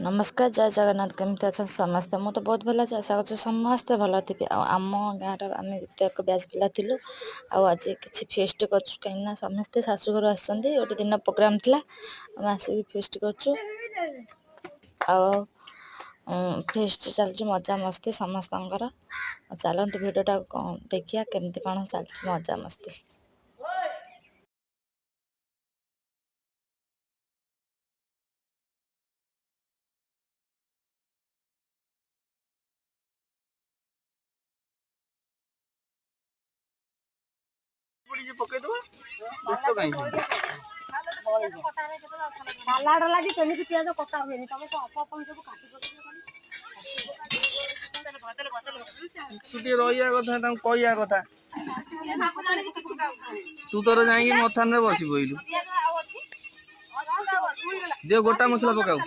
नमस्कार जय जगन्नाथ केमती अच्छा समस्ते मुझे बहुत भल अच्छे आशा कर समस्ते भल थे आम गाँव आम एक ब्याज पिला थिलु आज किसी फेस्ट कर कहीं समस्ते शाशुघर आसछन्ति गोटे दिन प्रोग्राम थिला आम आसिक फेस्ट करछु फेस्ट चलती मजा मस्ती समस्त चलते भिडटा देखिया केमती कौन चलती मजा मस्ती। सालाड लागि सेमिति पियाज कटा हुएनी तमको अपन सब काटी छुट्टी रहिया कथा तां कहिया कथा तू तोर जाई मथान रे बसी पइलु दियो गोटा मसला पकाऊ।